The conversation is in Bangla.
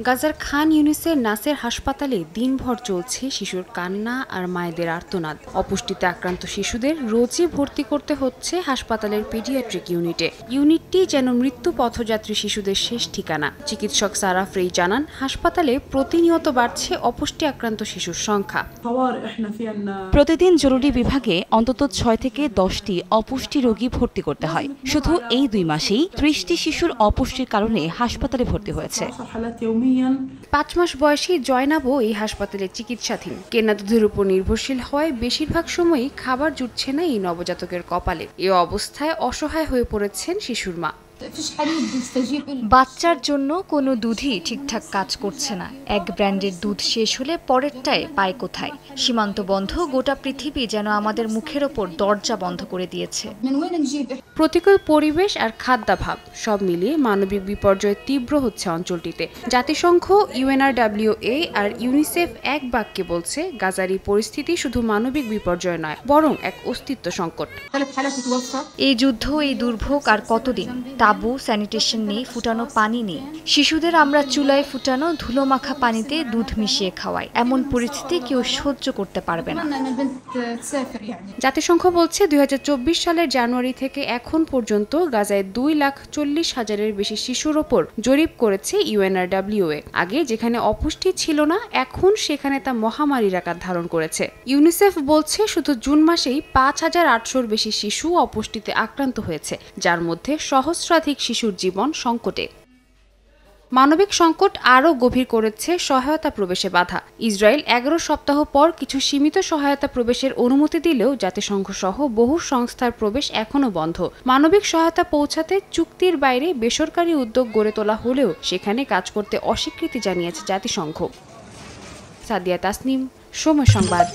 গাজার খান ইউনিসের নাসের হাসপাতালে দিনভর চলছে শিশুর কান্না আর মায়েদের আর্তনাদ। অপুষ্টিতে আক্রান্ত শিশুদের রোজই ভর্তি করতে হচ্ছে হাসপাতালের পিডিয়াট্রিক ইউনিটে। ইউনিটটি যেন মৃত্যু পথযাত্রী শিশুদের শেষ ঠিকানা। চিকিৎসক সারা ফ্রেই জানান, হাসপাতালে প্রতিনিয়ত বাড়ছে অপুষ্টি আক্রান্ত শিশুর সংখ্যা। প্রতিদিন জরুরি বিভাগে অন্তত 6 থেকে 10টি অপুষ্টি রোগী ভর্তি করতে হয়। শুধু এই 2 মাসেই 30টি শিশুর অপুষ্টির কারণে হাসপাতালে ভর্তি হয়েছে। 5 মাস বয়সী জয়নাবও এই হাসপাতালে চিকিৎসাধীন। কেনা দুধের উপর নির্ভরশীল হওয়ায় বেশিরভাগ সময়ই খাবার জুটছে না এই নবজাতকের কপালে। এ অবস্থায় অসহায় হয়ে পড়েছেন শিশুর মা। বাচ্চার জন্য কোনো দুধই ঠিকঠাক কাজ করছে না। এক ব্র্যান্ডের দুধ শেষ হলে পরেরটায় পায় কোথায়? সীমান্ত বন্ধ, গোটা পৃথিবী যেন আমাদের মুখের ওপর দরজা বন্ধ করে দিয়েছে। প্রতিকূল পরিবেশ আর খাদ্যাভাব সব মিলিয়ে মানবিক বিপর্যয় তীব্র হচ্ছে অঞ্চলটিতে। জাতিসংঘ, UNRWA আর ইউনিসেফ এক বাক্যে বলছে, গাজার এই পরিস্থিতি শুধু মানবিক বিপর্যয় নয়, বরং এক অস্তিত্ব সংকট। এই যুদ্ধ, এই দুর্ভোগ আর কতদিন? তাবু, স্যানিটেশন নেই, ফুটানো পানি নেই। শিশুদের আমরা চুলায় ফুটানো ধুলোমাখা পানিতে দুধ মিশিয়ে খাওয়াই। এমন পরিস্থিতি কেউ সহ্য করতে পারবে না। জাতিসংঘ বলছে 2024 সালের জানুয়ারি থেকে এখন পর্যন্ত গাজায় 2,40,000-এর বেশি শিশুর ওপর জরিপ করেছে UNRWA। আগে যেখানে অপুষ্টি ছিল না, এখন সেখানে তা মহামারীর আকার ধারণ করেছে। ইউনিসেফ বলছে শুধু জুন মাসেই 5,800-র বেশি শিশু অপুষ্টিতে আক্রান্ত হয়েছে, যার মধ্যে সহস্রাধিক শিশুর জীবন সংকটে। মানবিক সংকট আরও গভীর করেছে সহায়তা প্রবেশে বাধা। ইসরায়েল 11 সপ্তাহ পর কিছু সীমিত সহায়তা প্রবেশের অনুমতি দিলেও জাতিসংঘ সহ বহু সংস্থার প্রবেশ এখনও বন্ধ। মানবিক সহায়তা পৌঁছাতে চুক্তির বাইরে বেসরকারি উদ্যোগ গড়ে তোলা হলেও সেখানে কাজ করতে অস্বীকৃতি জানিয়েছে জাতিসংঘ। সাদিয়া তাসনিম, সময় সংবাদ।